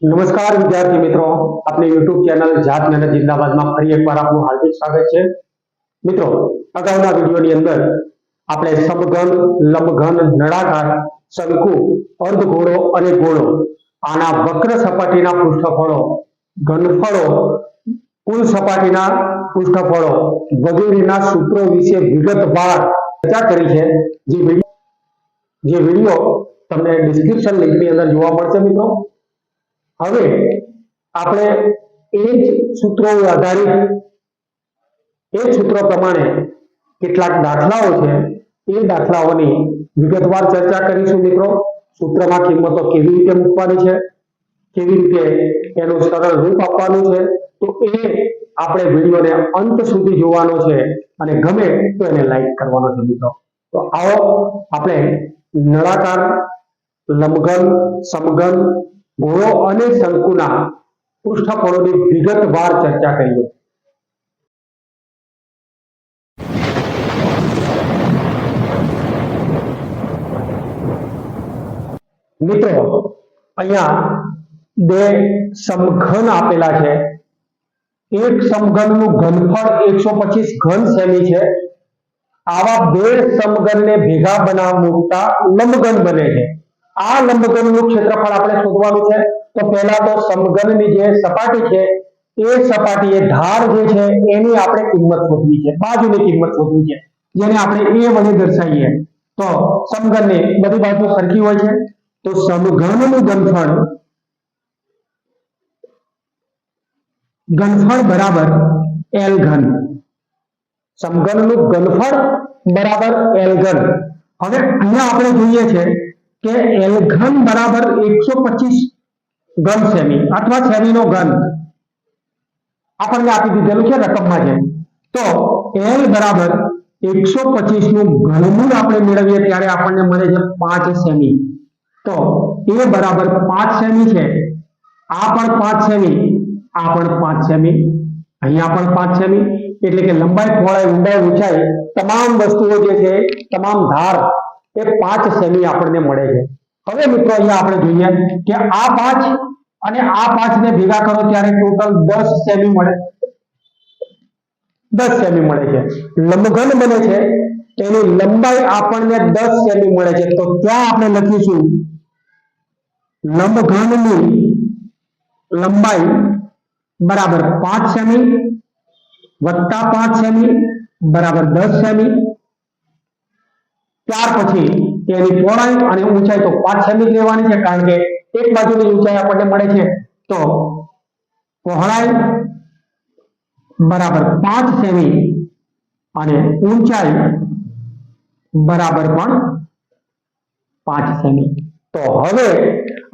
નમસ્કાર વિદ્યાર્થી મિત્રો, આપણી YouTube ચેનલ જાત મહેનત જિંદાબાદમાં ફરી એકવાર આપનું હાર્દિક સ્વાગત છે. મિત્રો, અગાઉના વિડીયોની અંદર આપણે સમઘન, લંબઘન, નળાકાર, શંકુ, અર્ધગોળો અને ગોળો આના વક્ર સપાટીના પૃષ્ઠફળો, ઘનફળો, કુલ સપાટીના પૃષ્ઠફળો વગેરેના સૂત્રો વિશે વિગતવાર ચર્ચા કરી છે. જે વિડીયો તમને ડિસ્ક્રિપ્શન લિંકની અંદર જોવા મળશે મિત્રો. હવે આપણે એ જ સૂત્રો આધારિત સૂત્રો પ્રમાણે કેટલાક દાખલાઓ છે, એ દાખલાઓની વિગતવાર ચર્ચા કરીશું મિત્રો. સૂત્રમાં કિંમતો કેવી રીતે મૂકવાની છે, કેવી રીતે એનું સરળ રૂપ આપવાનું છે, તો એ આપણે વિડીયોને અંત સુધી જોવાનો છે અને ગમે તો એને લાઈક કરવાનો છે મિત્રો. તો આવો આપણે નળાકાર, લંબઘન, સમઘન, ગોળો અને શંકુના પૃષ્ઠફળોની વિગતવાર ચર્ચા કરીએ. મિત્રો, અહીંયા બે સમઘન આપેલા છે. એક સમઘનનું ઘનફળ 125 ઘન સેમી છે. આવા બે સમઘનને ભેગા બનાવવા મૂકતા લંબઘન બને છે. આ લંબઘનનું ક્ષેત્રફળ આપણે શોધવાનું છે. તો પહેલા તો સમઘનની જે સપાટી છે એ સપાટીએ ધાર જે છે એની આપણે કિંમત શોધવી છે, બાજુની કિંમત શોધવી છે, જેને આપણે a વડે દર્શાવીએ. તો સમઘનની બધી બાજુ સરખી હોય છે, તો સમઘનનું ઘનફળ બરાબર l ઘન. સમઘનનું ઘનફળ બરાબર l ઘન. હવે અહીંયા આપણે જોઈએ છે કે l ઘન બરાબર 125 ઘન સેમી અથવા સેમીનો ઘન આપણને આપી દીધેલું છે, રકમમાં છે. તો l બરાબર 125 નું ઘનમૂળ આપણે મેળવીએ ત્યારે આપણને મળે છે 5 સેમી. તો a બરાબર 5 સેમી છે. આ પણ 5 સેમી, આ પણ 5 સેમી, અહીંયા પણ 5 સેમી. એટલે કે લંબાઈ, પહોળાઈ, ઊંડાઈ, ઊંચાઈ તમામ વસ્તુઓ જે છે, તમામ ધાર એ 5 સેમી આપણને મળે છે. હવે મિત્રો અહીંયા આપણે જોઈએ કે આ 5 અને આ 5 ને ભેગા કરો ત્યારે ટોટલ 10 સેમી મળે. 10 સેમી મળે છે. લંબઘન બને છે એની લંબાઈ આપણને 10 સેમી મળે છે. તો ત્યાં આપણે લખીશું લંબઘનની લંબાઈ બરાબર 5 સેમી વત્તા 5 સેમી બરાબર 10 સેમી. ત્યાર પછી એની પહોળાઈ અને ઊંચાઈ તો 5 સેમી લેવાની છે, કારણ કે એક બાજુની ઊંચાઈ આપણને મળે છે. તો પહોળાઈ બરાબર 5 સેમી અને ઊંચાઈ બરાબર પણ 5 સેમી. તો હવે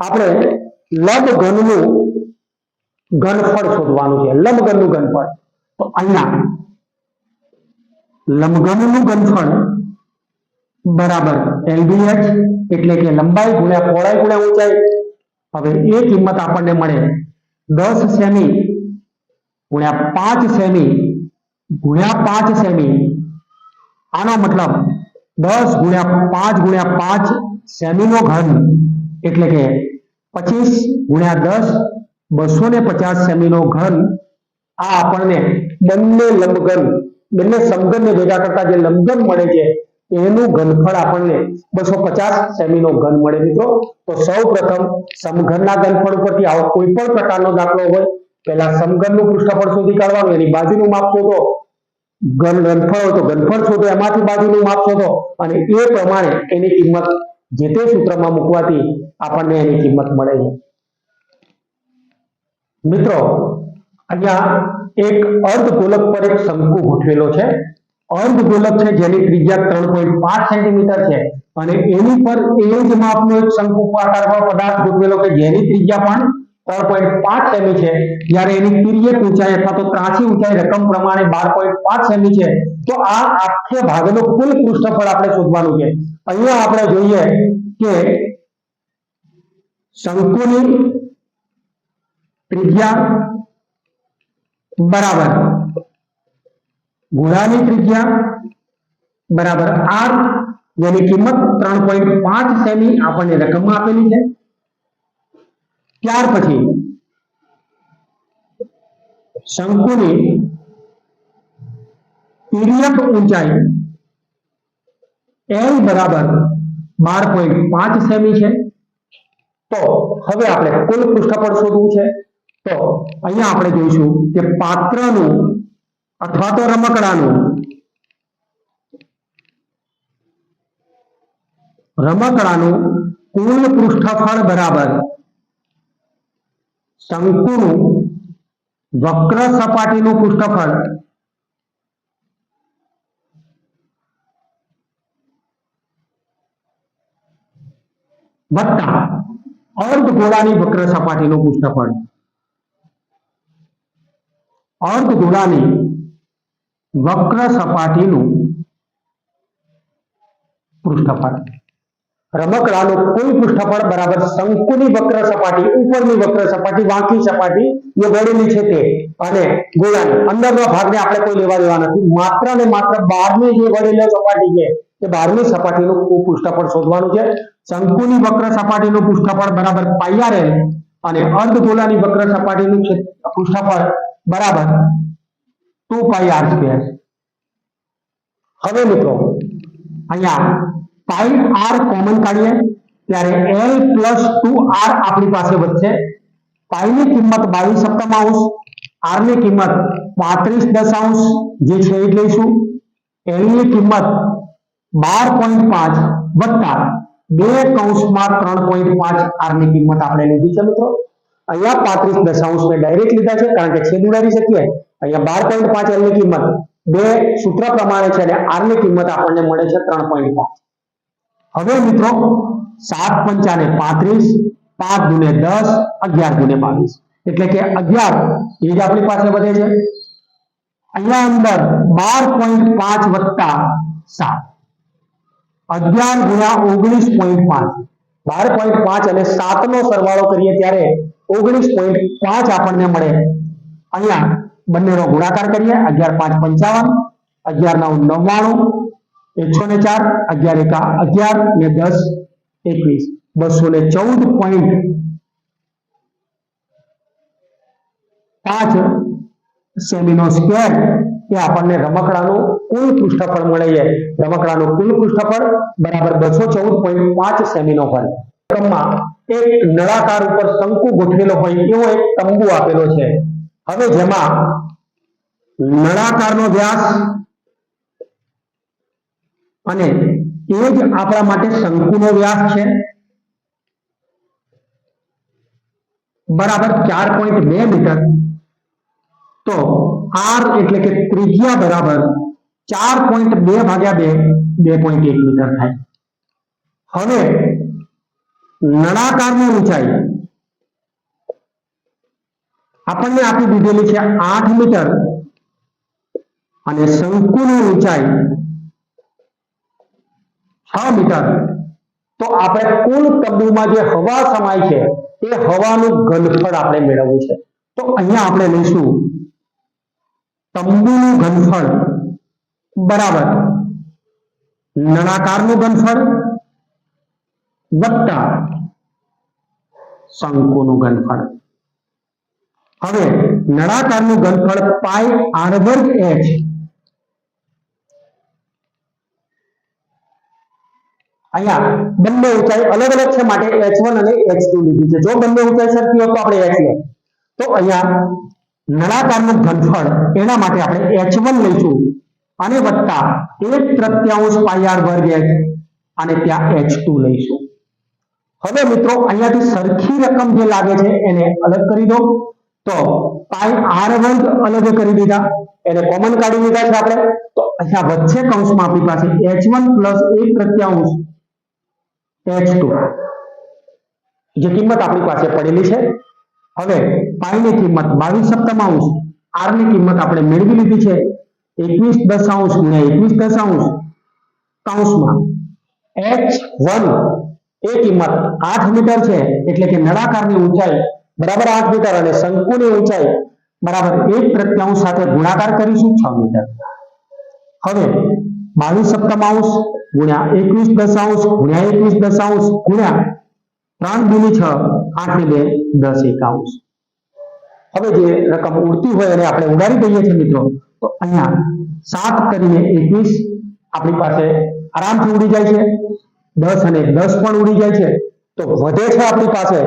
આપણે લંબઘનનું ઘનફળ શોધવાનું છે. લંબઘનનું ઘનફળ, તો અહીંયા લંબઘનનું ઘનફળ બરાબર LBH એટલે કે લંબાઈ ગુણ્યા પહોળાઈ ગુણ્યા ઊંચાઈ. હવે એ કિંમત આપણને મળે 10 સેમી ગુણ્યા 5 સેમી ગુણ્યા 5 સેમી. આનો મતલબ 10 ગુણ્યા 5 ગુણ્યા 5 સેમીનો ઘન એટલે કે 25 ગુણ્યા 10 250 સેમીનો ઘન. આ આપણને બંને સમઘનને ભેગા કરતા જે લંબઘન મળે છે એનું ઘનફળ આપણને 250 સેમીનો ઘન મળે મિત્રો. તો સૌ પ્રથમ સમઘનના ઘનફળ ઉપરથી આવો કોઈ પણ પ્રકારનો દાખલો હોય, પહેલા સમઘનનું પૃષ્ઠફળ શોધી કાઢવાનું, એની બાજુનું માપ શોધો. ઘનફળ હોય તો ઘનફળ શોધો, એમાંથી બાજુનું માપ શોધો અને એ પ્રમાણે એની કિંમત જે તે સૂત્રમાં મૂકવાથી આપણને એની કિંમત મળે છે. મિત્રો, અહીંયા એક અર્ધગોલક પર એક શંકુ ગોઠવેલો છે. અર્ધગોલક છે જેની ત્રિજ્યા 3.5 સેન્ટીમીટર છે અને એની પર એ જ માપનો એક શંકુપાકાર પદાર્થ ગોઠવેલો કે જેની ત્રિજ્યા પણ 3.5 સેમી છે. જ્યારે એની તિર્યક ઊંચાઈ અથવા તો ત્રાંસી ઊંચાઈ રકમ પ્રમાણે 12.5 સેમી છે. તો આ આખે ભાગનો કુલ પૃષ્ઠફળ આપણે શોધવાનું છે. અહીંયા આપણે જોઈએ કે શંકુની ત્રિજ્યા બરાબર ગોળાની ત્રિજ્યા બરાબર r, જેની કિંમત 3.5 સેમી આપણને રકમમાં આપેલી છે. ત્યાર પછી શંકુની તિર્યક ઊંચાઈ L બરાબર 12.5 સેમી છે. તો હવે આપણે કુલ પૃષ્ઠફળ શોધવું છે. તો અહીંયા આપણે જોઈશું કે પાત્રનું અથવા તો રમકડાનું કુલ પૃષ્ઠફળ બરાબર શંકુનું વક્ર સપાટીનું પૃષ્ઠફળ વત્તા અર્ધગોળાની વક્ર સપાટીનું પૃષ્ઠફળ. અર્ધગોળાની વક્ર સપાટીનું પૃષ્ઠફળ. રમકડાનું કુલ પૃષ્ઠફળ બરાબર શંકુની વક્ર સપાટી, ઉપરની વક્ર સપાટી, વાંકી સપાટી જે વળેલી છે તે, અને ગોળાની અંદરના ભાગને આપણે કોઈ લેવા દેવા નથી, માત્ર ને માત્ર બહારની જે વળેલી સપાટી છે તે બહારની સપાટીનું પૃષ્ઠફળ શોધવાનું છે. શંકુની વક્ર સપાટીનું પૃષ્ઠફળ બરાબર πr અને અર્ધગોળાની વક્ર સપાટીનું પૃષ્ઠફળ બરાબર 2πr². હવે મિત્રો અહીંયા πr કોમન કાઢીએ ત્યારે L + 2r આપણી પાસે વધશે. પાઈ ની કિંમત 22/7, r ની કિંમત 35 જે છે એ લઈશું. L ની કિંમત 12.5 વત્તા 2 કૌંસમાં 3.5 r ની કિંમત આપણે લીધી છે મિત્રો. અહીંયા 35 મેં ડાયરેક્ટ લીધા છે કારણ કે છેદ ઉડાડી શકીએ. અહીંયા 12.5 L ની કિંમત 2 સૂત્ર પ્રમાણે છે અને r ની કિંમત આપણને મળે છે 3.5. હવે મિત્રો 7 × 5 = 35, 5 × 10 11 × 22 એટલે કે 11 એ જ આપણી પાસે વધે છે. અહીંયા અંદર 12.5 વત્તા 7 11 × 19.5 12.5 અને 7 નો સરવાળો કરીએ ત્યારે 19.5 આપણને મળે. અહીંયા બંનેનો ગુણાકાર કરીએ 11 × 5 = 55, 11 × 9 = 99, 104, 11 × 11 ને 10 21 214.5 સેમીનો સ્ક્વેર એ આપણને રમકડાનું કુલ પૃષ્ઠફળ મળે છે. રમકડાનું કુલ પૃષ્ઠફળ બરાબર 214.5 સેમીનો હોય. ક્રમમાં એક નળાકાર ઉપર શંકુ ગોઠવેલો હોય એવો એક તંબુ આપેલો છે. હવે જેમાં નળાકારનો વ્યાસ અને એ જ આપણા માટે શંકુનો વ્યાસ છે બરાબર 4.2 મીટર. તો r એટલે કે ત્રિજ્યા બરાબર 4.2 / 2 2.1 મીટર થાય. હવે નળાકારની ઊંચાઈ આપણને આપી દીધેલી છે 8 મીટર અને શંકુની ઊંચાઈ 6 મીટર. તો આપણે કુલ તંબુમાં જે હવા સમાય છે એ હવાનું ઘનફળ આપણે મેળવવું છે. તો અહીંયા આપણે લઈશું તંબુનું ઘનફળ બરાબર નળાકારનું ઘનફળ વત્તા શંકુનું ઘનફળ. હવે નળાકારનું ઘનફળ πr²h અહીંયા બંને ઊંચાઈ અલગ અલગ છે માટે h1 અને h2 લીધી છે. જો બંને ઊંચાઈ સરખી હોય તો આપણે h લે. તો અહીંયા નળાકારનું ઘનફળ એના માટે આપણે h1 લઈશું અને વત્તા 1/3 πr² અને ત્યાં h2 લઈશું. હવે મિત્રો અહીંયાથી સરખી રકમ જે લાગે છે એને અલગ કરી દો. તો πr² અલગ કરી દીધા, એને કોમન કાઢી લીધા છે આપણે. તો અહીંયા વચ્ચે કૌંસમાં આપણી પાસે h1 + 1/3 h2 જે કિંમત આપણી પાસે પડેલી છે. હવે પાઈ ની કિંમત 22/7, r ની કિંમત આપણે મેળવી લીધી છે 21/10 × 21/10 કૌંસમાં h1 એ કિંમત 8 મીટર છે એટલે કે નળાકારની ઊંચાઈ બરાબર 8 મીટર અને શંકુની ઊંચાઈ બરાબર 1/3 સાથે ગુણાકાર કરીશું 6 મીટર. હવે 22/7 × 21/10 × 21/10 × 3 દૂની 6, 8 ને 2 10 એકાઉન્સ. હવે જે રકમ ઉડતી હોય અને આપણે ઉડાડી દઈએ છીએ મિત્રો, તો અહીંયા 7 કરીને 21 આપણી પાસે આરામથી ઉડી જાય છે. 10 અને 10 પણ ઉડી જાય છે. તો વધે છે આપણી પાસે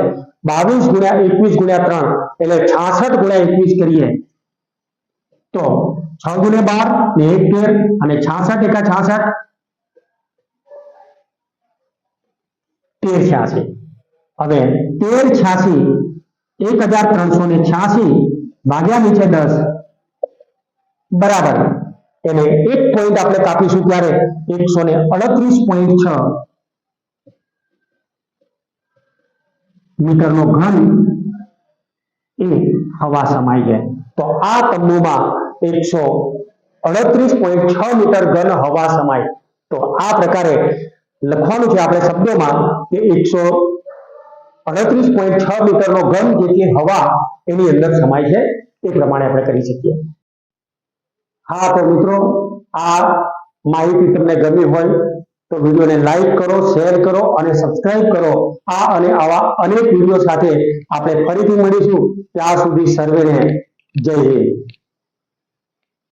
22 ગુણ્યા 21 ગુણ્યા 3 એટલે 66 ગુણ્યા 21 કરીએ તો 6 ગુણ્યા 12 ને 1 13 અને 66 એકા 66 1386. હવે 1386 1386 ભાગ્યા નીચે 10 બરાબર એટલે એક પોઈન્ટ આપણે કાપીશું ત્યારે 138.6 મીટરનો ઘન એ હવા સમાઈ જાય. તો આ તંબુમાં 138.6 મીટર ઘન હવા સમાય. તો આ પ્રકારે લખવાનું છે આપણે શબ્દોમાં કે 138.6 મીટરનો ઘન જેટલી હવા એની અંદર સમાય છે. એ પ્રમાણે આપણે કરી શકીએ. હા તો મિત્રો, આ માહિતી તમને ગમી હોય તો વિડીયોને લાઈક કરો, શેર કરો અને સબસ્ક્રાઇબ કરો. આ અને આવા અનેક વિડીયો સાથે આપણે ફરીથી મળીશું. ત્યાં સુધી સર્વેને જય હિન્દ.